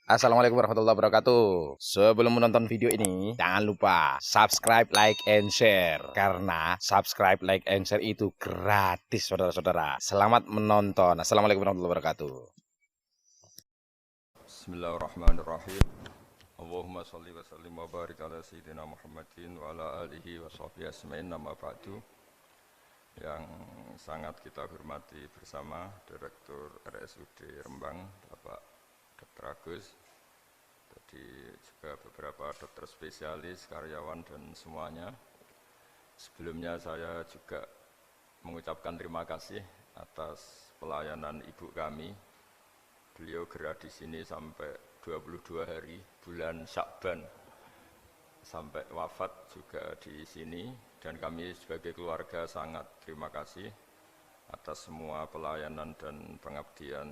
Assalamualaikum warahmatullahi wabarakatuh. Sebelum menonton video ini, jangan lupa subscribe, like, and share. Karena subscribe, like, and share itu gratis, saudara-saudara. Selamat menonton. Assalamualaikum warahmatullahi wabarakatuh. Bismillahirrahmanirrahim. Allahumma sholli wa sallim wa barik ala sayyidina Muhammadin wa ala alihi wa sahbihi asma'in nama ba'du. Yang sangat kita hormati bersama Direktur RSUD Rembang, Bapak Dr. Agus, tadi juga beberapa dokter spesialis, karyawan dan semuanya. Sebelumnya saya juga mengucapkan terima kasih atas pelayanan ibu kami. Beliau gerak di sini sampai 22 hari, bulan Syakban, sampai wafat juga di sini. Dan kami sebagai keluarga sangat terima kasih atas semua pelayanan dan pengabdian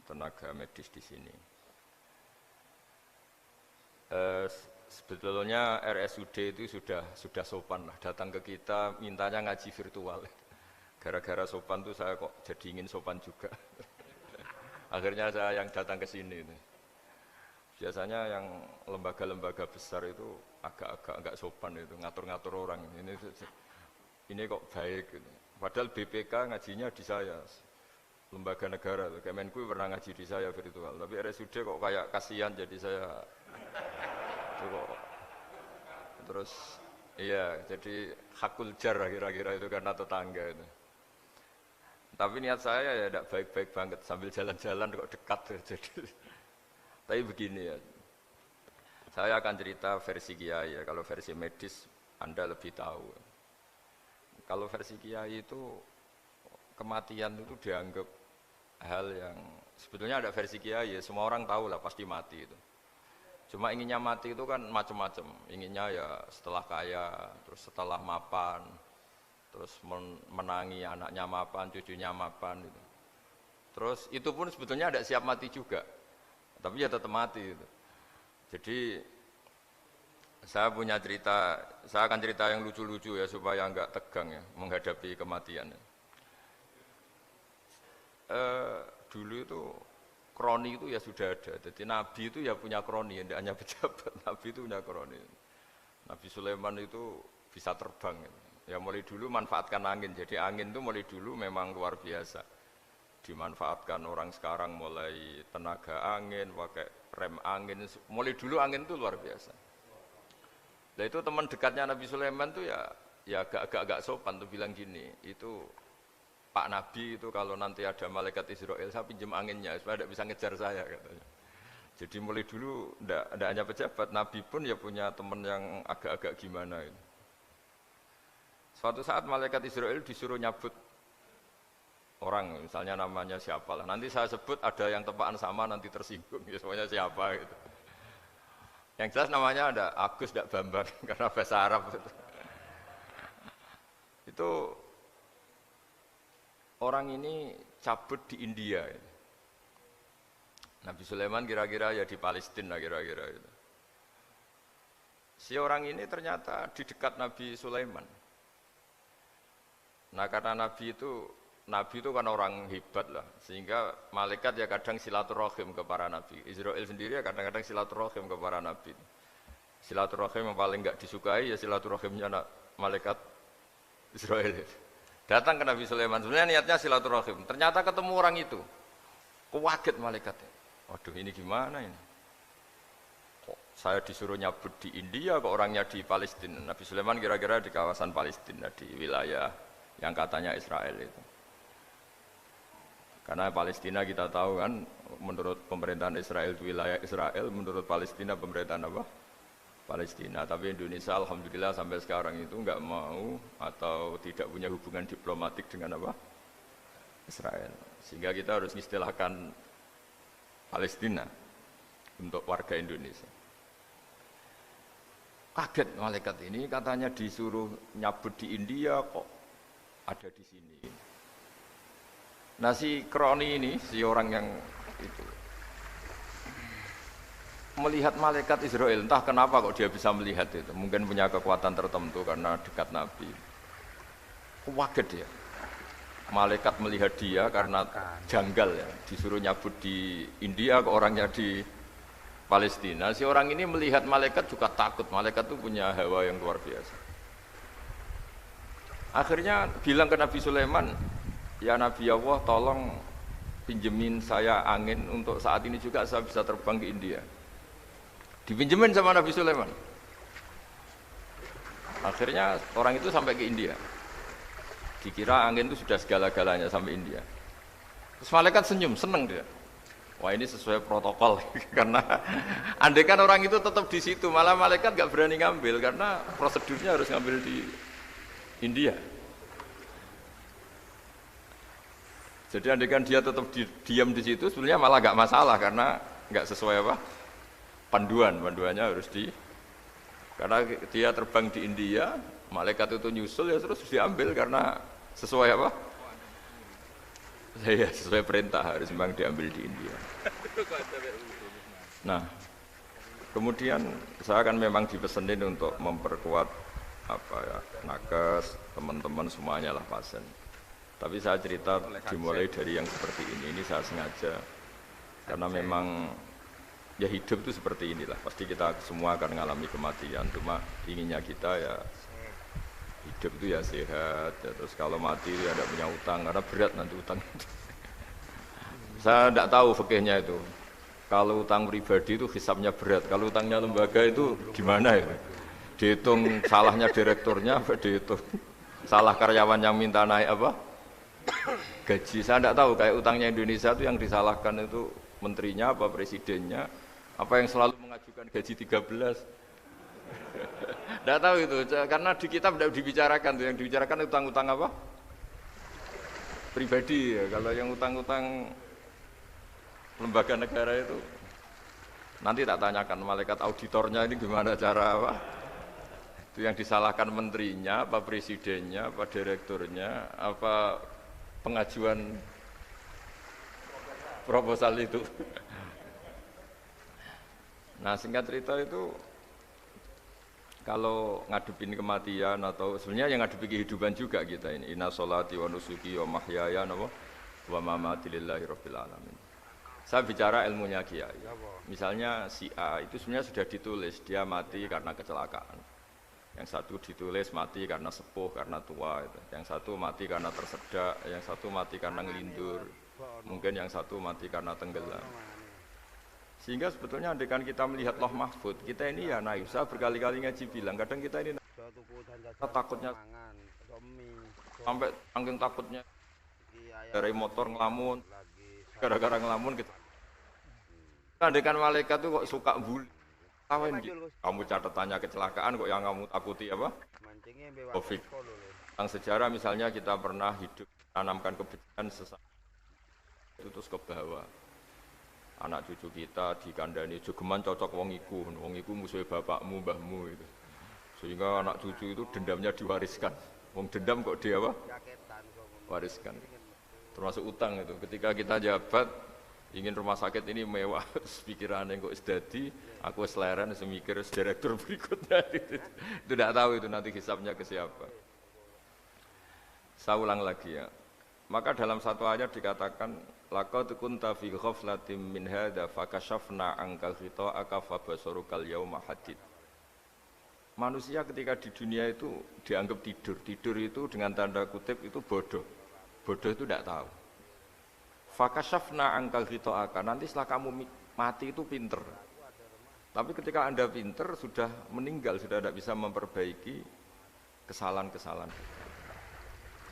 tenaga medis di sini. Sebetulnya RSUD itu sudah sopan lah, datang ke kita mintanya ngaji virtual. Gara-gara sopan tuh saya kok jadi ingin sopan juga. Akhirnya saya yang datang ke sini. Biasanya yang lembaga-lembaga besar itu agak-agak enggak sopan itu, ngatur-ngatur orang. Ini kok baik. Padahal BPK ngajinya di saya, lembaga negara. Kemenku pernah ngaji di saya virtual. Tapi RSUD kok kayak kasihan jadi saya. Terus iya, jadi hakul jar kira-kira itu karena tetangga itu. Tapi niat saya ya tidak baik-baik banget, sambil jalan-jalan kok dekat. Jadi, tapi begini ya, saya akan cerita versi kiai ya, kalau versi medis Anda lebih tahu. Kalau versi kiai itu kematian itu dianggap hal yang sebetulnya ada versi kiai ya, semua orang tahu lah pasti mati itu. Cuma inginnya mati itu kan macam-macam, inginnya ya setelah kaya, terus setelah mapan, terus menangi anaknya mapan, cucunya mapan gitu. Terus itu pun sebetulnya ada siap mati juga, tapi ya tetap mati gitu. Jadi saya punya cerita, saya akan cerita yang lucu-lucu ya supaya enggak tegang ya menghadapi kematian. Dulu itu kroni itu ya sudah ada, jadi Nabi itu ya punya kroni, tidak hanya pejabat, Nabi itu punya kroni. Nabi Sulaiman itu bisa terbang gitu. Ya mulai dulu manfaatkan angin, jadi angin itu mulai dulu memang luar biasa. Dimanfaatkan orang sekarang mulai tenaga angin, pakai rem angin, mulai dulu angin itu luar biasa. Nah itu teman dekatnya Nabi Sulaiman tuh ya agak sopan tuh bilang gini, itu Pak Nabi itu kalau nanti ada malaikat Israel, saya pinjam anginnya supaya tidak bisa ngejar saya katanya. Jadi mulai dulu tidak hanya pejabat, Nabi pun ya punya teman yang agak-agak gimana itu. Suatu saat malaikat Israel disuruh nyabut orang, misalnya namanya siapa lah. Nanti saya sebut ada yang tepaan sama nanti tersinggung, ya semuanya siapa gitu. Yang jelas namanya ada Agus tidak Bambang karena bahasa Arab itu. Itu orang ini cabut di India. Nabi Sulaiman kira-kira ya di Palestina kira-kira itu. Si orang ini ternyata di dekat Nabi Sulaiman. Nah karena Nabi itu kan orang hebat lah, sehingga malaikat ya kadang silaturahim ke para nabi. Israel sendiri ya kadang-kadang silaturahim ke para nabi. Silaturahim yang paling enggak disukai ya silaturahimnya malaikat Israel. Datang ke Nabi Sulaiman, sebenarnya niatnya silaturahim. Ternyata ketemu orang itu, kaget malaikatnya. Waduh ini gimana ini? Kok saya disuruh nyabut di India, kok orangnya di Palestina? Nabi Sulaiman kira-kira di kawasan Palestina, di wilayah yang katanya Israel itu. Karena Palestina kita tahu kan, menurut pemerintahan Israel itu wilayah Israel, menurut Palestina pemerintahan apa? Palestina. Tapi Indonesia alhamdulillah sampai sekarang itu enggak mau atau tidak punya hubungan diplomatik dengan apa? Israel. Sehingga kita harus mengistilahkan Palestina untuk warga Indonesia. Kaget malaikat ini katanya disuruh nyabut di India kok ada di sini. Nah si kroni ini, si orang yang itu melihat malaikat Israel, entah kenapa kok dia bisa melihat itu, mungkin punya kekuatan tertentu karena dekat Nabi. Kaget dia, malaikat melihat dia karena janggal ya, disuruh nyabut di India, kok orangnya di Palestina. Si orang ini melihat malaikat juga takut. Malaikat itu punya hawa yang luar biasa. Akhirnya bilang ke Nabi Sulaiman, ya Nabi Allah tolong pinjemin saya angin untuk saat ini juga saya bisa terbang ke India. Dipinjemin sama Nabi Sulaiman. Akhirnya orang itu sampai ke India. Dikira angin itu sudah segala-galanya sampai India. Terus malaikat senyum, seneng dia. Wah ini sesuai protokol karena andai kan orang itu tetap di situ, malah malaikat gak berani ngambil karena prosedurnya harus ngambil di India. Jadi andai kan dia tetap diam di situ, sebenarnya malah gak masalah karena gak sesuai apa panduannya harus karena dia terbang di India, malaikat itu nyusul ya terus diambil karena sesuai apa? Saya sesuai perintah harus memang diambil di India. Nah, kemudian saya kan memang dipesenin untuk memperkuat apa ya nakes teman-teman semuanya lah pasien. Tapi saya cerita dimulai dari yang seperti ini saya sengaja karena memang ya hidup itu seperti inilah. Pasti kita semua akan mengalami kematian. Cuma inginnya kita ya hidup itu ya sehat ya, terus kalau mati ya tidak punya utang karena berat nanti utang. Saya tidak tahu fikihnya itu kalau utang pribadi itu hisabnya berat, kalau utangnya lembaga itu gimana ya, dihitung salahnya direkturnya apa dihitung salah karyawan yang minta naik apa gaji. Saya tidak tahu kayak utangnya Indonesia itu yang disalahkan itu menterinya apa presidennya apa yang selalu mengajukan gaji 13. Tidak tahu itu, karena di kitab tidak dibicarakan tuh, yang dibicarakan utang-utang apa? Pribadi ya. Kalau yang utang-utang lembaga negara itu nanti tak tanyakan malaikat auditornya ini gimana cara apa? Itu yang disalahkan menterinya, apa presidennya, apa direkturnya, apa pengajuan proposal itu. Nah singkat cerita itu kalau ngadepin kematian atau sebenarnya yang ngadepi kehidupan juga kita ini inna sholati wa nusuki wa mahyaya wa mamati lillahi rabbil alamin. Saya bicara ilmunya kiai. Misalnya si A itu sebenarnya sudah ditulis dia mati karena kecelakaan. Yang satu ditulis mati karena sepuh, karena tua itu. Yang satu mati karena tersedak, yang satu mati karena ngelindur. Mungkin yang satu mati karena tenggelam. Sehingga sebetulnya andaikan kita melihat Loh Mahfud, kita ini ya naif. Saya berkali-kali ngaji bilang, kadang kita ini takutnya sampai angking takutnya dari motor ngelamun, gara-gara ngelamun gitu. Andaikan malaikat itu kok suka bully, tawain gitu. Kamu catatannya kecelakaan kok yang kamu takuti apa? Covid. Tentang sejarah misalnya kita pernah hidup tanamkan kebencian sesama itu terus ke bawah. Anak cucu kita dikandani jogeman cocok wong iku musuhnya bapakmu, mbahmu itu. Sehingga anak cucu itu dendamnya diwariskan. Wong dendam kok dia apa? Wariskan. Termasuk utang itu. Ketika kita jabat ingin rumah sakit ini mewah, pikiran yang kok sedadi, aku seleren semikir direktur berikutnya itu tidak tahu itu nanti hisabnya ke siapa. Saya ulang lagi ya. Maka dalam satu ayat dikatakan laqad kunta fi ghaflatin min hadza fakashafna anka ghita'aka fabasarukal yauma hadid. Manusia ketika di dunia itu dianggap tidur. Tidur itu dengan tanda kutip itu bodoh. Bodoh itu tidak tahu. Fakashafna anka ghita'aka, nanti setelah kamu mati itu pinter. Tapi ketika Anda pinter sudah meninggal, sudah tidak bisa memperbaiki kesalahan-kesalahan.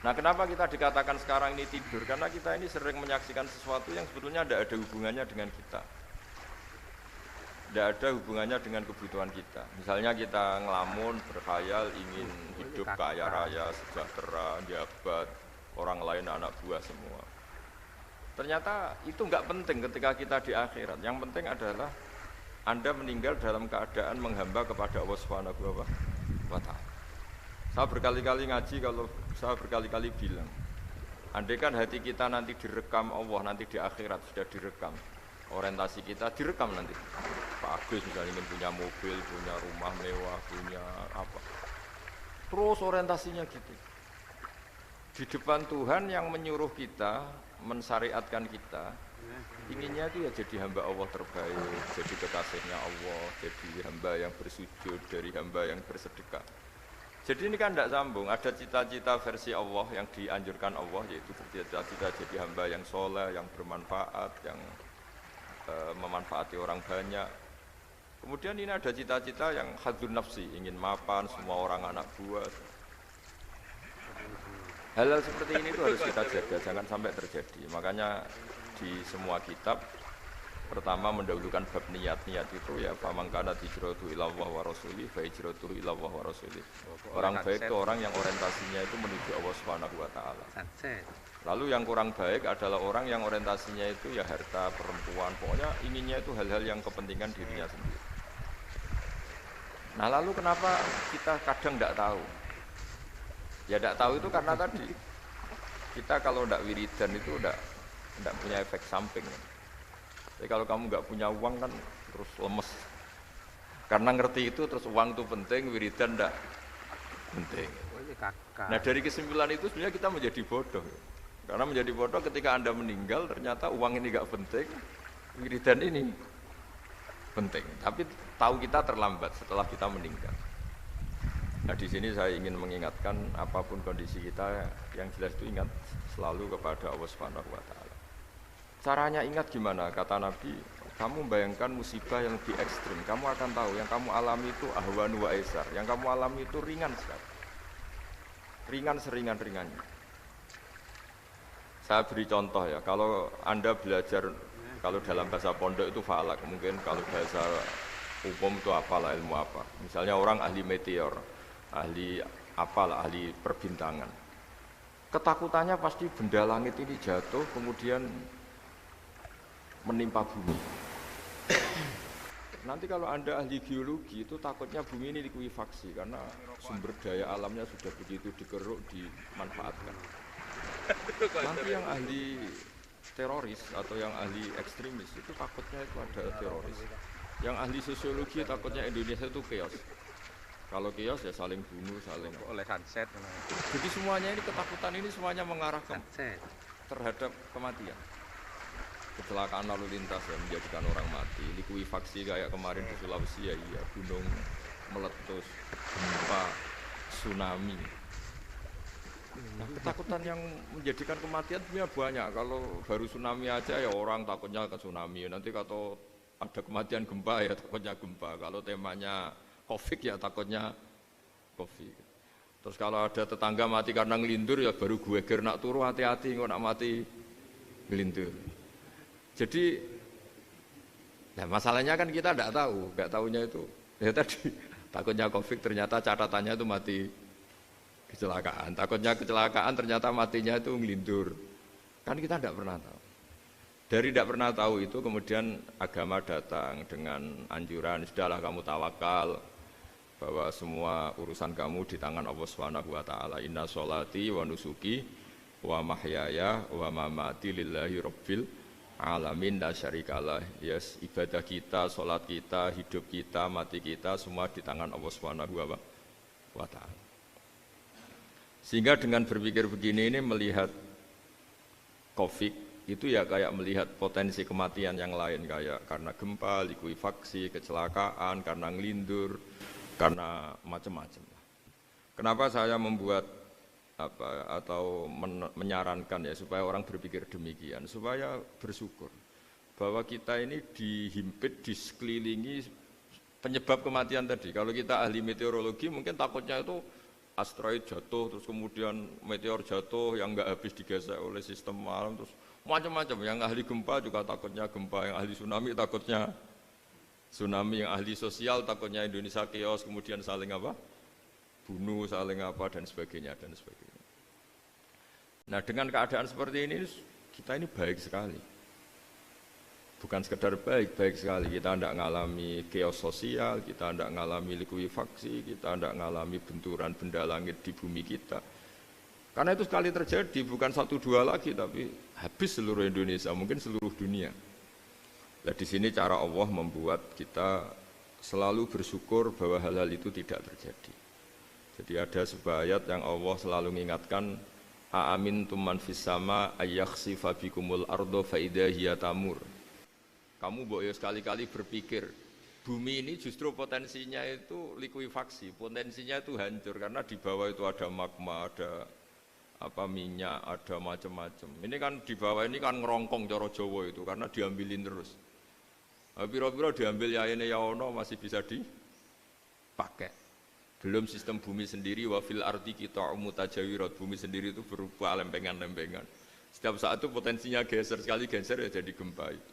Nah kenapa kita dikatakan sekarang ini tidur? Karena kita ini sering menyaksikan sesuatu yang sebetulnya tidak ada hubungannya dengan kita. Tidak ada hubungannya dengan kebutuhan kita. Misalnya kita ngelamun, berkhayal, ingin hidup kaya raya, sejahtera, jabat, orang lain anak buah semua. Ternyata itu nggak penting ketika kita di akhirat. Yang penting adalah Anda meninggal dalam keadaan menghamba kepada Allah Subhanahu wa Ta'ala. Saya berkali-kali ngaji, kalau saya berkali-kali bilang, andai kan hati kita nanti direkam Allah, nanti di akhirat sudah direkam, orientasi kita direkam nanti. Pak Agus misalnya ingin punya mobil, punya rumah mewah, punya apa, terus orientasinya gitu. Di depan Tuhan yang menyuruh kita, mensyariatkan kita, Inginnya itu ya jadi hamba Allah terbaik, jadi kekasihnya Allah, jadi hamba yang bersujud, dari hamba yang bersedekah. Jadi ini kan tidak sambung, ada cita-cita versi Allah yang dianjurkan Allah, yaitu cita-cita jadi hamba yang soleh, yang bermanfaat, yang memanfaati orang banyak. Kemudian ini ada cita-cita yang hadzun nafsi, ingin mapan, semua orang anak buah. Hal-hal seperti ini itu harus kita jaga, jangan sampai terjadi. Makanya di semua kitab, pertama mendahulukan bab niat-niat itu ya famangkana hijratuhu ilallah wa rasulih fa hijratuhu ilallah wa rasulih. Orang baik itu orang yang orientasinya itu menuju Allah Subhanahu wa taala. Lalu yang kurang baik adalah orang yang orientasinya itu ya harta, perempuan, pokoknya inginnya itu hal-hal yang kepentingan dirinya sendiri. Nah, lalu kenapa kita kadang tidak tahu? Ya tidak tahu itu karena tadi kita kalau tidak wiridan itu tidak punya efek samping. Jadi kalau kamu nggak punya uang kan terus lemes. Karena ngerti itu terus uang itu penting, wiridan tidak penting. Nah dari kesimpulan itu sebenarnya kita menjadi bodoh. Karena menjadi bodoh ketika Anda meninggal ternyata uang ini nggak penting, wiridan ini penting. Tapi tahu kita terlambat setelah kita meninggal. Nah di sini saya ingin mengingatkan apapun kondisi kita yang jelas itu ingat selalu kepada Allah Subhanahu wa taala. Caranya ingat gimana? Kata Nabi, kamu bayangkan musibah yang lebih ekstrim, kamu akan tahu yang kamu alami itu ahwan wa aisar, yang kamu alami itu ringan sekali. Ringan seringan-ringannya. Saya beri contoh ya, kalau Anda belajar kalau dalam bahasa pondok itu falak, mungkin kalau bahasa umum itu apalah ilmu apa. Misalnya orang ahli meteor, ahli apalah, ahli perbintangan. Ketakutannya pasti benda langit ini jatuh kemudian menimpa bumi. Nanti kalau Anda ahli geologi itu takutnya bumi ini likuifaksi karena sumber daya alamnya sudah begitu dikeruk, dimanfaatkan. Nanti yang ahli teroris atau yang ahli ekstremis itu takutnya itu ada teroris. Yang ahli sosiologi takutnya Indonesia itu chaos. Kalau chaos ya saling bunuh, saling oleh sunset. Jadi semuanya ini ketakutan ini semuanya mengarah terhadap kematian. Kecelakaan lalu lintas ya menjadikan orang mati, likuifaksi kayak kemarin di Sulawesi ya iya, gunung meletus, gempa, tsunami. Nah, ketakutan yang menjadikan kematian sebenarnya banyak. Kalau baru tsunami aja ya orang takutnya ke tsunami. Nanti kalau ada kematian gempa ya takutnya gempa. Kalau temanya Covid ya takutnya Covid. Terus kalau ada tetangga mati karena ngelindur ya baru gue ger nak turu hati-hati kok nak mati ngelindur. Jadi, nah masalahnya kan kita tidak tahu, nggak tahunya itu. Ya tadi takutnya Covid ternyata catatannya itu mati kecelakaan. Takutnya kecelakaan ternyata matinya itu ngelindur. Kan kita tidak pernah tahu. Dari tidak pernah tahu itu kemudian agama datang dengan anjuran sudahlah kamu tawakal bahwa semua urusan kamu di tangan Allah Subhanahu wa taala. Inna sholati wa nusuki wa mahyaya wa mamati lillahi rabbil alamin la syarikalah. Yes, ibadah kita, sholat kita, hidup kita, mati kita semua di tangan Allah Subhanahu wa taala. Sehingga dengan berpikir begini ini melihat Covid itu ya kayak melihat potensi kematian yang lain kayak karena gempa, likuifaksi, kecelakaan, karena ngelindur, karena macam-macam. Kenapa saya membuat atau menyarankan ya supaya orang berpikir demikian, supaya bersyukur bahwa kita ini dihimpit, disekelilingi penyebab kematian tadi. Kalau kita ahli meteorologi mungkin takutnya itu asteroid jatuh, terus kemudian meteor jatuh yang nggak habis digesek oleh sistem alam, terus macam-macam. Yang ahli gempa juga takutnya gempa, yang ahli tsunami takutnya tsunami, yang ahli sosial takutnya Indonesia chaos, kemudian saling apa? Bunuh, saling apa dan sebagainya dan sebagainya. Nah dengan keadaan seperti ini kita ini baik sekali. Bukan sekedar baik, baik sekali. Kita tidak mengalami chaos sosial, kita tidak mengalami likuifaksi, kita tidak mengalami benturan benda langit di bumi kita. Karena itu sekali terjadi, bukan 1-2 lagi, tapi habis seluruh Indonesia, mungkin seluruh dunia. Nah di sini cara Allah membuat kita selalu bersyukur bahwa hal-hal itu tidak terjadi. Jadi ada sebuah ayat yang Allah selalu mengingatkan Aamintum man fis sama ayakhsifa bikumul ardo fa idza hiya tamur. Kamu mbok ya sekali-kali berpikir bumi ini justru potensinya itu likuifaksi, potensinya itu hancur karena di bawah itu ada magma, ada apa minyak, ada macam-macam. Ini kan di bawah ini kan ngerongkong cara Jawa itu karena diambilin terus. Piro-piro diambil ya ini ya ono masih bisa dipakai. Belum sistem bumi sendiri wafil arti kita mutajawirat, bumi sendiri itu berupa lempengan-lempengan. Setiap saat itu potensinya geser, sekali geser ya jadi gempa itu.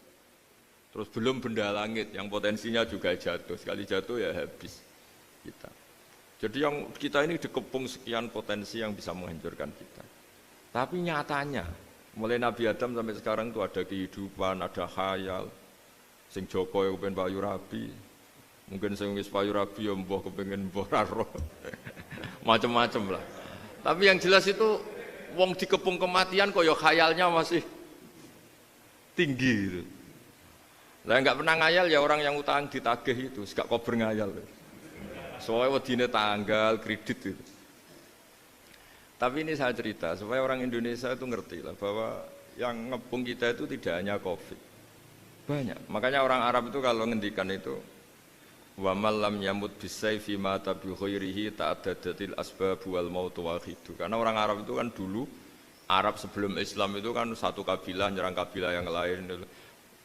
Terus belum benda langit yang potensinya juga jatuh, sekali jatuh ya habis kita. Jadi yang kita ini dikepung sekian potensi yang bisa menghancurkan kita. Tapi nyatanya, mulai Nabi Adam sampai sekarang itu ada kehidupan, ada khayal. Sing Joko yang kepengen payu rabi, mungkin sing wis payu rabi ya mbah kepengen mbah raro. Macam-macam lah. Tapi yang jelas itu wong dikepung kematian kok ya khayalnya masih tinggi gitu. Lah enggak pernah ngayal ya orang yang utang ditagih itu, gak kober ngayal. Soalnya wedine tanggal kredit itu. Tapi ini saya cerita supaya orang Indonesia itu ngerti lah bahwa yang ngepung kita itu tidak hanya Covid. Banyak. Makanya orang Arab itu kalau ngendikan itu wa man lam yamut bisayfi mata bi khairihi ta'addadatil asbab wal maut wahidu. Karena orang Arab itu kan dulu Arab sebelum Islam itu kan satu kabilah nyerang kabilah yang lain.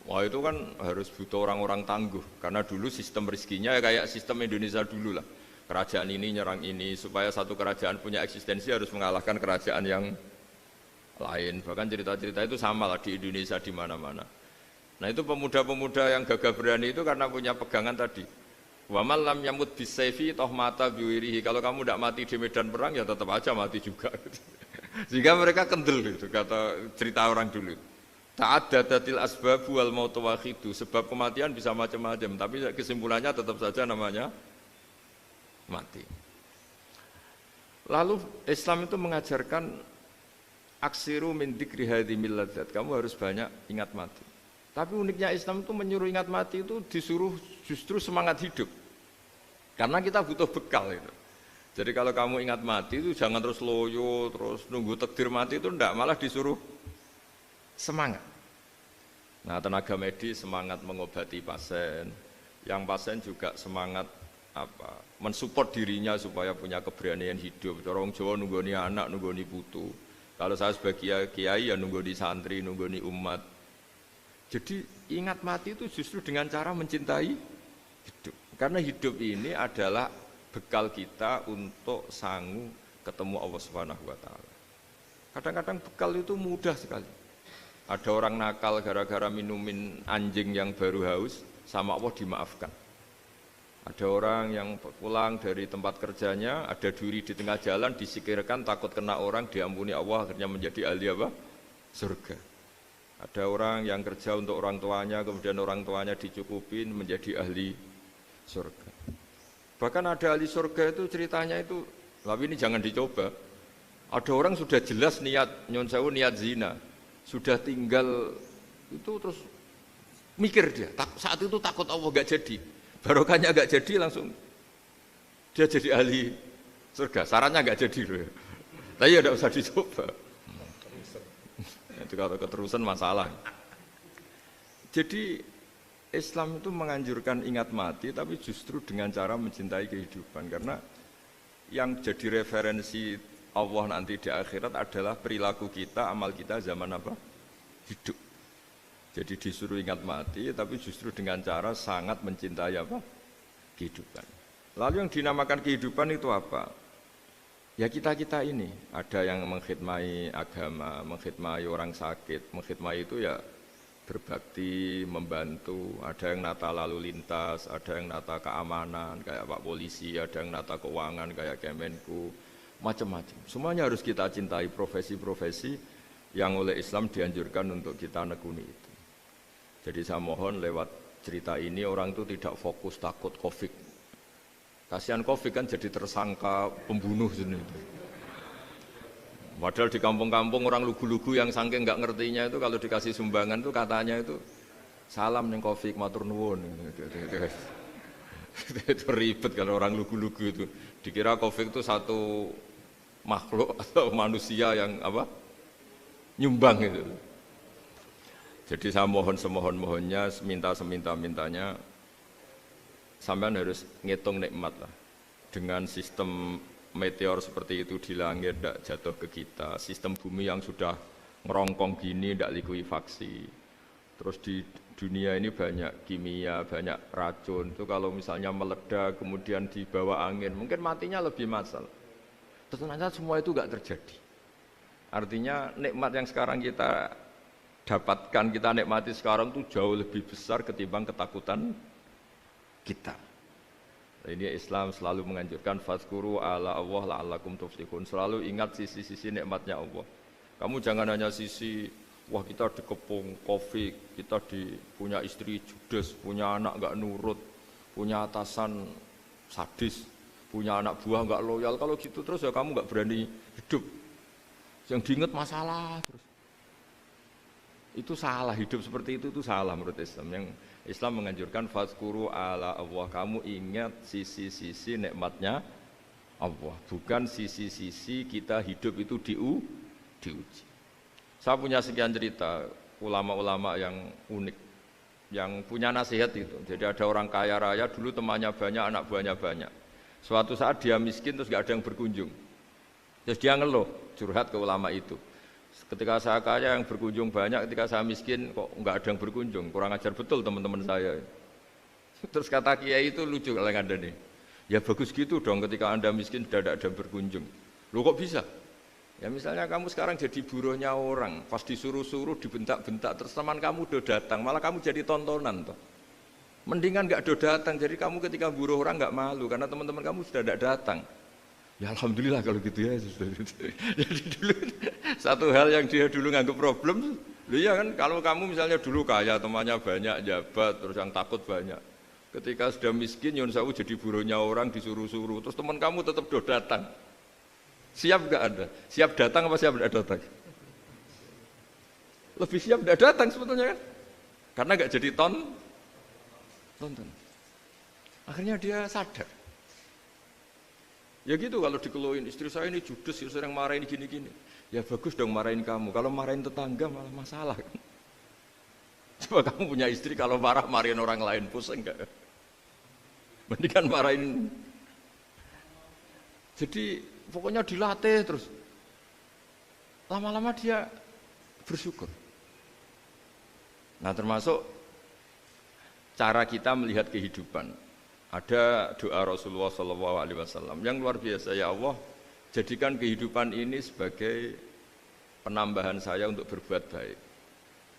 Wah itu kan harus butuh orang-orang tangguh karena dulu sistem rezekinya ya kayak sistem Indonesia dulu lah. Kerajaan ini nyerang ini supaya satu kerajaan punya eksistensi harus mengalahkan kerajaan yang lain. Bahkan cerita-cerita itu sama lah di Indonesia di mana-mana. Nah itu pemuda-pemuda yang gagah berani itu karena punya pegangan tadi. Wa man lam yamut bisayfi toh mata biwirihi. Kalau kamu tidak mati di medan perang ya tetap aja mati juga. Sehingga mereka kendel itu kata cerita orang dulu. Ta'addadatil asbab wal maut wahidu. Sebab kematian bisa macam-macam, tapi kesimpulannya tetap saja namanya mati. Lalu Islam itu mengajarkan aksiru min dzikri hadhimil ladzat. Kamu harus banyak ingat mati. Tapi uniknya Islam itu menyuruh ingat mati itu disuruh justru semangat hidup. Karena kita butuh bekal itu. Jadi kalau kamu ingat mati itu jangan terus loyo, terus nunggu takdir mati itu enggak, malah disuruh semangat. Nah, tenaga medis semangat mengobati pasien. Yang pasien juga semangat mensupport dirinya supaya punya keberanian hidup. Orang Jawa nunggoni anak, nunggoni putu. Kalau saya sebagai kiai ya nunggoni santri, nunggoni umat. Jadi ingat mati itu justru dengan cara mencintai hidup. Karena hidup ini adalah bekal kita untuk sanggup ketemu Allah Subhanahu wa taala. Kadang-kadang bekal itu mudah sekali. Ada orang nakal gara-gara minumin anjing yang baru haus, sama Allah dimaafkan. Ada orang yang pulang dari tempat kerjanya, ada duri di tengah jalan, disikirkan takut kena orang, diampuni Allah, akhirnya menjadi ahli apa? Surga. Ada orang yang kerja untuk orang tuanya, kemudian orang tuanya dicukupin menjadi ahli surga. Bahkan ada ahli surga itu ceritanya itu, tapi ini jangan dicoba. Ada orang sudah jelas niat, nyon sewu niat zina, sudah tinggal itu terus mikir dia, saat itu takut Allah gak jadi, barokahnya gak jadi langsung dia jadi ahli surga. Sarannya gak jadi loh ya. Tapi ya tidak usah dicoba. Itu kalau keterusan masalah. Jadi Islam itu menganjurkan ingat mati tapi justru dengan cara mencintai kehidupan. Karena yang jadi referensi Allah nanti di akhirat adalah perilaku kita, amal kita zaman apa? Hidup. Jadi disuruh ingat mati tapi justru dengan cara sangat mencintai apa? Kehidupan. Lalu yang dinamakan kehidupan itu apa? Ya kita-kita ini, ada yang mengkhidmati agama, mengkhidmati orang sakit, mengkhidmati itu ya berbakti, membantu, ada yang nata lalu lintas, ada yang nata keamanan kayak Pak Polisi, ada yang nata keuangan kayak Kemenku, macam-macam. Semuanya harus kita cintai, profesi-profesi yang oleh Islam dianjurkan untuk kita nekuni itu. Jadi saya mohon lewat cerita ini orang itu tidak fokus takut Covid. Kasihan Covid kan jadi tersangka pembunuh sini. Padahal di kampung-kampung orang lugu-lugu yang saking nggak ngertinya itu kalau dikasih sumbangan itu katanya itu salam ning Covid matur nuwun. Itu ribet kalau orang lugu-lugu itu. Dikira Covid itu satu makhluk atau manusia yang apa? Nyumbang itu. Jadi saya mohon semohon-mohonnya, minta seminta-mintanya, sampean harus ngitung nikmat lah. Dengan sistem meteor seperti itu di langit tidak jatuh ke kita, sistem bumi yang sudah ngerongkong gini tidak likuifaksi. Terus di dunia ini banyak kimia, banyak racun. Itu kalau misalnya meledak kemudian dibawa angin, mungkin matinya lebih massal. Ternyata semua itu enggak terjadi. Artinya nikmat yang sekarang kita dapatkan, kita nikmati sekarang itu jauh lebih besar ketimbang ketakutan kita. Ini Islam selalu menganjurkan fazkuru ala Allah la'allakum tuflihun. Selalu ingat sisi-sisi nikmatnya Allah. Kamu jangan hanya sisi wah kita dikepung Covid, kita punya istri judes, punya anak enggak nurut, punya atasan sadis, punya anak buah enggak loyal. Kalau gitu terus ya kamu enggak berani hidup. Yang diingat masalah terus. Itu salah, hidup seperti itu salah menurut Islam. Yang Islam menganjurkan fazkuru ala Allah, kamu ingat sisi-sisi nikmatnya Allah, bukan sisi-sisi kita hidup itu diuji. Saya punya sekian cerita ulama-ulama yang unik, yang punya nasihat itu. Jadi ada orang kaya raya, dulu temannya banyak, anak buahnya banyak. Suatu saat dia miskin terus gak ada yang berkunjung. Terus dia ngeluh, curhat ke ulama itu. Ketika saya kaya yang berkunjung banyak, ketika saya miskin kok nggak ada yang berkunjung, kurang ajar betul teman-teman saya. Terus kata kiai itu lucu kalau yang ada nih, ya bagus gitu dong ketika anda miskin sudah ada yang berkunjung. Loh kok bisa? Ya misalnya kamu sekarang jadi buruhnya orang, pas disuruh-suruh, dibentak-bentak, terus teman kamu udah datang, malah kamu jadi tontonan toh. Mendingan nggak udah datang, jadi kamu ketika buruh orang nggak malu karena teman-teman kamu sudah tidak datang. Ya alhamdulillah kalau gitu ya. Jadi dulu satu hal yang dia dulu nganggap problem, lu ya kan kalau kamu misalnya dulu kaya, temannya banyak, jabat, terus yang takut banyak. Ketika sudah miskin, nyun sewu jadi buruhnya orang disuruh-suruh, terus teman kamu tetap do datang. Siap nggak Anda? Siap datang apa siap tidak datang? Lebih siap tidak datang sebetulnya kan? Karena nggak jadi tonton. Akhirnya dia sadar. Ya gitu kalau dikeluhin, istri saya ini judes, sering marahin gini-gini. Ya bagus dong marahin kamu, kalau marahin tetangga malah masalah. Coba kamu punya istri kalau marahin orang lain, pusing enggak? Mendingan marahin. Jadi pokoknya dilatih terus. Lama-lama dia bersyukur. Nah termasuk cara kita melihat kehidupan. Ada doa Rasulullah SAW yang luar biasa, ya Allah jadikan kehidupan ini sebagai penambahan saya untuk berbuat baik.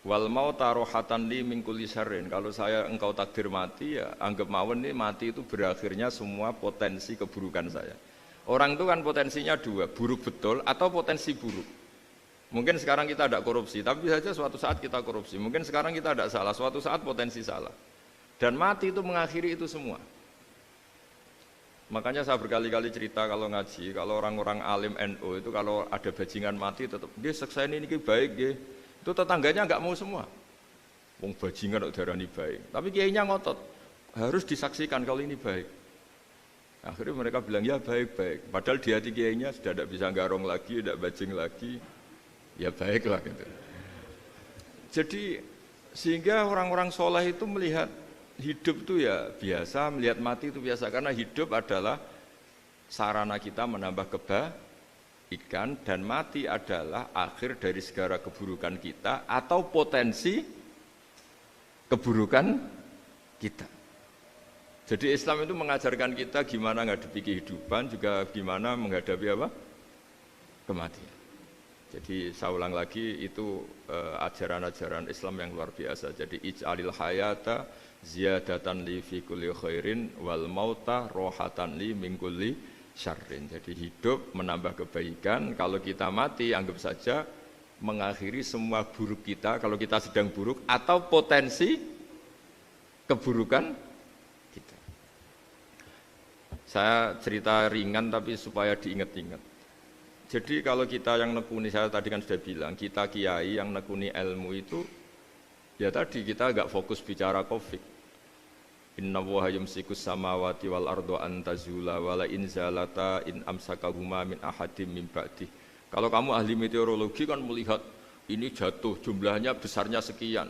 Wal mauta rohatan li min kulli syarrin, kalau saya engkau takdir mati ya anggap mawon ini mati itu berakhirnya semua potensi keburukan saya. Orang itu kan potensinya dua, buruk betul atau potensi buruk. Mungkin sekarang kita tidak korupsi, tapi saja suatu saat kita korupsi. Mungkin sekarang kita tidak salah, suatu saat potensi salah. Dan mati itu mengakhiri itu semua. Makanya saya berkali-kali cerita kalau ngaji, kalau orang-orang alim NU itu kalau ada bajingan mati tetap dia seksa ini baik dia. Itu tetangganya enggak mau semua. Wong bajingan kok darani baik. Tapi kiainya ngotot, harus disaksikan kalau ini baik. Akhirnya mereka bilang ya baik-baik. Padahal di hati kiainya sudah tidak bisa garong lagi, tidak bajing lagi. Ya baiklah gitu. Jadi sehingga orang-orang soleh itu melihat hidup itu ya biasa, melihat mati itu biasa, karena hidup adalah sarana kita menambah kebaikan dan mati adalah akhir dari segala keburukan kita atau potensi keburukan kita. Jadi Islam itu mengajarkan kita gimana menghadapi kehidupan, juga gimana menghadapi apa? Kematian. Jadi saya ulang lagi itu ajaran-ajaran Islam yang luar biasa. Jadi ij'alil hayata ziyadatan li fi kulli khairin wal mauta rohatan li min kulli syarrin. Jadi hidup menambah kebaikan, kalau kita mati anggap saja mengakhiri semua buruk kita kalau kita sedang buruk atau potensi keburukan kita. Saya cerita ringan tapi supaya diingat-ingat. Jadi kalau kita yang nekuni, saya tadi kan sudah bilang, kita kiai yang nekuni ilmu itu ya tadi kita agak fokus bicara Covid. Inna Allaha yumsikus samawati wal arda an tazula wa la in zalata in amsakahuma min ahadim min ba'dih. Kalau kamu ahli meteorologi kan melihat ini jatuh jumlahnya besarnya sekian.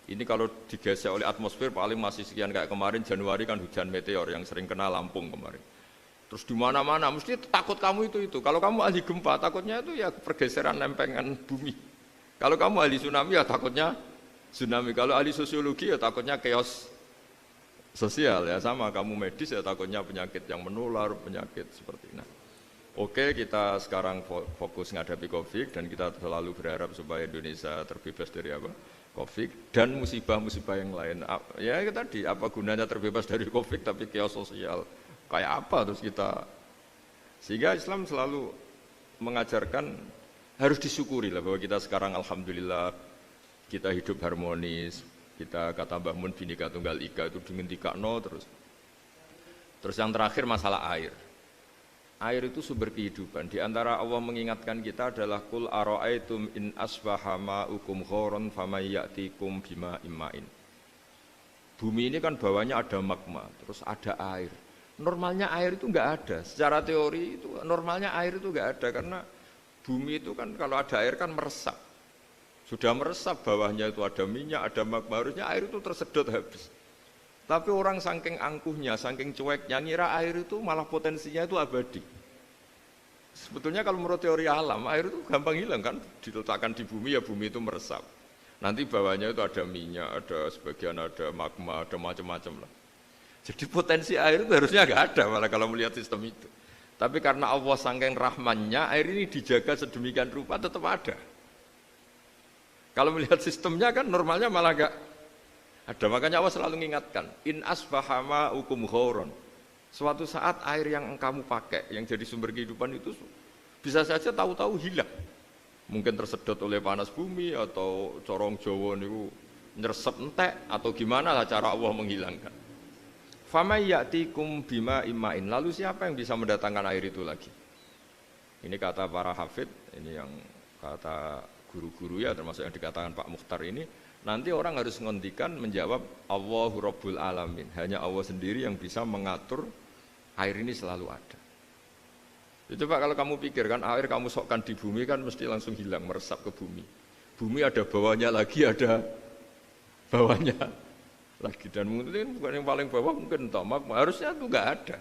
Ini kalau digesek oleh atmosfer paling masih sekian, kayak kemarin Januari kan hujan meteor yang sering kena Lampung kemarin. Terus di mana-mana mesti takut kamu itu. Kalau kamu ahli gempa takutnya itu ya pergeseran lempengan bumi. Kalau kamu ahli tsunami ya takutnya tsunami. Kalau ahli sosiologi ya takutnya chaos sosial, ya sama. Kamu medis ya takutnya penyakit yang menular, penyakit seperti ini. Oke, kita sekarang fokus menghadapi COVID dan kita selalu berharap supaya Indonesia terbebas dari COVID dan musibah-musibah yang lain. Ya tadi, apa gunanya terbebas dari COVID tapi chaos sosial kayak apa terus kita. Sehingga Islam selalu mengajarkan harus disyukuri lah bahwa kita sekarang alhamdulillah kita hidup harmonis. Kita kata Mbah Mun Bhinneka Tunggal Ika itu dingentikakno terus. Terus yang terakhir masalah air. Air itu sumber kehidupan. Di antara Allah mengingatkan kita adalah kul ara'aitum in asbaha ma'ukum ghoron famay ya'tikum bima imma'in. Bumi ini kan bawahnya ada magma, terus ada air. Normalnya air itu enggak ada. Secara teori itu normalnya air itu enggak ada karena bumi itu kan kalau ada air kan meresap. Sudah meresap, bawahnya itu ada minyak, ada magma, harusnya air itu tersedot habis. Tapi orang saking angkuhnya, saking cueknya, ngira air itu malah potensinya itu abadi. Sebetulnya kalau menurut teori alam, air itu gampang hilang kan, diletakkan di bumi ya bumi itu meresap. Nanti bawahnya itu ada minyak, ada sebagian ada magma, ada macam-macam lah. Jadi potensi air itu harusnya nggak ada malah kalau melihat sistem itu. Tapi karena Allah saking rahmannya, air ini dijaga sedemikian rupa tetap ada. Kalau melihat sistemnya kan normalnya malah enggak ada. Makanya Allah selalu mengingatkan, in asbaha ma'ukum ghoron. Suatu saat air yang kamu pakai, yang jadi sumber kehidupan itu bisa saja tahu-tahu hilang. Mungkin tersedot oleh panas bumi atau corong Jawa niku nyeresep entek atau gimana lah cara Allah menghilangkan. Famay ya'tikum bima imma'in. Lalu siapa yang bisa mendatangkan air itu lagi? Ini kata para hafidh, ini yang kata guru-guru ya termasuk yang dikatakan Pak Mukhtar ini, nanti orang harus ngondikan menjawab Allahu Rabbul Alamin, hanya Allah sendiri yang bisa mengatur air ini selalu ada. Coba kalau kamu pikir kan air kamu sokkan di bumi kan mesti langsung hilang, meresap ke bumi. Bumi ada bawahnya lagi, ada bawahnya lagi, dan mungkin bukan yang paling bawah mungkin magma, harusnya itu enggak ada.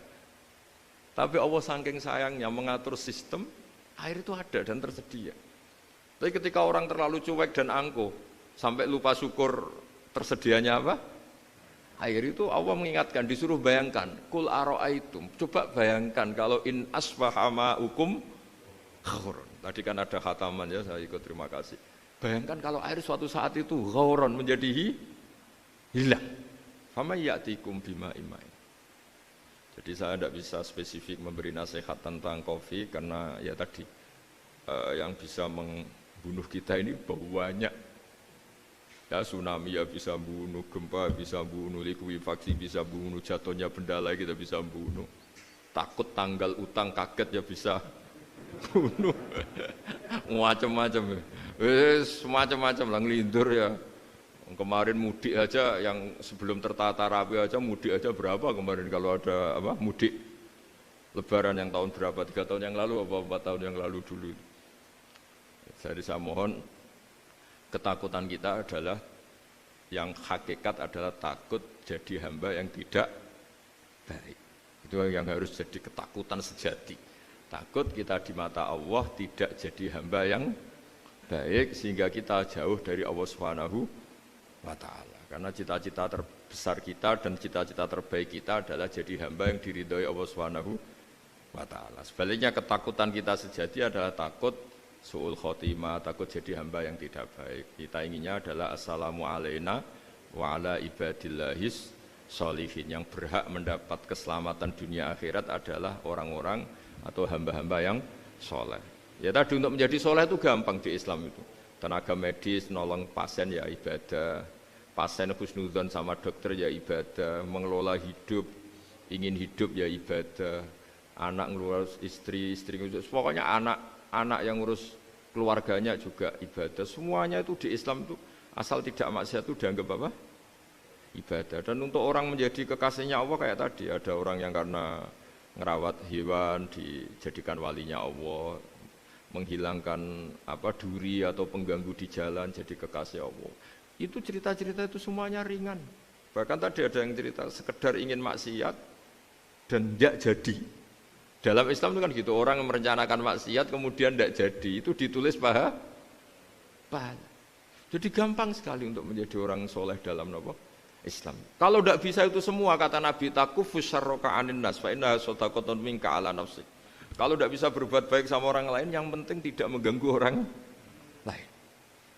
Tapi Allah saking sayangnya mengatur sistem, air itu ada dan tersedia. Tapi ketika orang terlalu cuek dan angkuh, sampai lupa syukur tersedianya apa? Air itu Allah mengingatkan, disuruh bayangkan, kul ara'aitum. Coba bayangkan kalau in asbaha ma'ukum ghoron. Tadi kan ada khataman ya, saya ikut terima kasih. Bayangkan kalau air suatu saat itu ghoron menjadi hilang. Fama ya'tikum bima imma'in. Jadi saya tidak bisa spesifik memberi nasihat tentang COVID karena ya tadi yang bisa bunuh kita ini banyak ya, tsunami ya bisa bunuh, gempa bisa bunuh, likuifaksi bisa bunuh, jatuhnya benda lagi kita bisa bunuh, takut tanggal utang kaget ya bisa bunuh, macam-macam, semacam-macam lah, ngelindur ya. Kemarin mudik aja yang sebelum tertata rapi aja mudik aja berapa kemarin kalau ada apa mudik Lebaran yang tahun berapa, 3 tahun yang lalu apa 4 tahun yang lalu dulu. Jadi saya mohon ketakutan kita adalah yang hakikat adalah takut jadi hamba yang tidak baik. Itu yang harus jadi ketakutan sejati. Takut kita di mata Allah tidak jadi hamba yang baik sehingga kita jauh dari Allah Subhanahu wa ta'ala. Karena cita-cita terbesar kita dan cita-cita terbaik kita adalah jadi hamba yang diridhoi Allah Subhanahu wa ta'ala. Sebaliknya ketakutan kita sejati adalah takut su'ul khotimah, takut jadi hamba yang tidak baik. Kita inginnya adalah assalamu alaina wa ala ibadillahis sholihin. Yang berhak mendapat keselamatan dunia akhirat adalah orang-orang atau hamba-hamba yang soleh. Ya tadi untuk menjadi soleh itu gampang di Islam itu. Tenaga medis, nolong pasien ya ibadah. Pasien husnudzon sama dokter ya ibadah. Mengelola hidup, ingin hidup ya ibadah. Anak ngurus istri, istri ngurus, pokoknya anak yang ngurus keluarganya juga ibadah. Semuanya itu di Islam itu asal tidak maksiat itu dianggap apa? ibadah. Dan untuk orang menjadi kekasihnya Allah kayak tadi, ada orang yang karena ngerawat hewan dijadikan walinya Allah, menghilangkan duri atau pengganggu di jalan jadi kekasih Allah. Itu cerita-cerita itu semuanya ringan. Bahkan tadi ada yang cerita sekedar ingin maksiat dan tidak jadi. Dalam Islam itu kan gitu, orang merencanakan maksiat kemudian tidak jadi, itu ditulis pahala. Jadi gampang sekali untuk menjadi orang soleh dalam Islam. Kalau tidak bisa itu semua, kata Nabi, takufus syarroka anin nas fa innaha shadaqatun minka ala nafsik. Kalau tidak bisa berbuat baik sama orang lain, yang penting tidak mengganggu orang lain.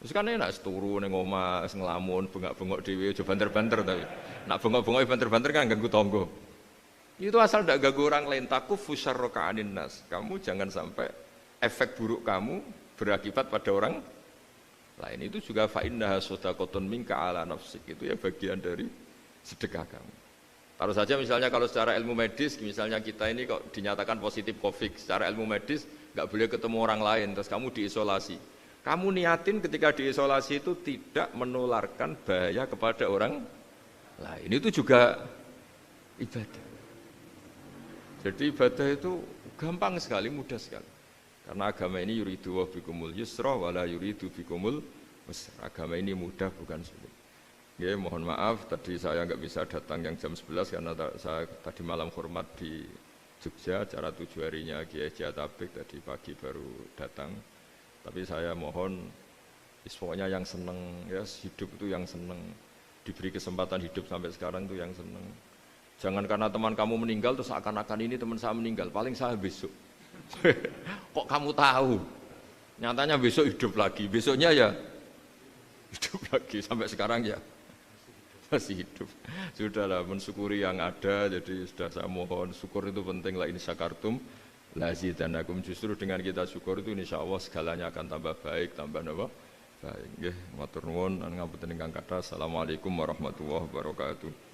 Terus kan enak turu ning omah ngelamun, bengak-bengok dhewe aja banter-banter tapi. Nak bengok-bengok banter-banter kan ganggu tangga. Itu asal tidak ganggu orang lain, takufus syarroka anin nas. Kamu jangan sampai efek buruk kamu berakibat pada orang lain. Itu juga fa innaha shadaqatun minka ala nafsik, itu ya bagian dari sedekah kamu. Taruh saja misalnya kalau secara ilmu medis, misalnya kita ini kok dinyatakan positif COVID, secara ilmu medis nggak boleh ketemu orang lain, terus kamu diisolasi. Kamu niatin ketika diisolasi itu tidak menularkan bahaya kepada orang lain. Itu juga ibadah. Jadi ibadah itu gampang sekali, mudah sekali. Karena agama ini yuridu wa bikumul yusra wala yuridu bikumul usra. Agama ini mudah bukan sulit. Ya, mohon maaf tadi saya nggak bisa datang yang jam 11 karena saya tadi malam hormat di Jogja, acara 7 harinya Kiai Jatabek, tadi pagi baru datang. Tapi saya mohon pokoknya yang seneng ya, hidup itu yang seneng, diberi kesempatan hidup sampai sekarang itu yang seneng. Jangan karena teman kamu meninggal terus akan-akan ini teman saya meninggal, paling saya besok. Kok kamu tahu? Nyatanya besok hidup lagi, besoknya ya hidup lagi, sampai sekarang ya masih hidup. Sudahlah, mensyukuri yang ada. Jadi sudah saya mohon, syukur itu penting. La in syakartum lazidanakum. Justru dengan kita syukur itu insya Allah segalanya akan tambah baik, tambah baik. Nggih, matur nuwun, ngapunten ingkang kathah. Assalamualaikum warahmatullahi wabarakatuh.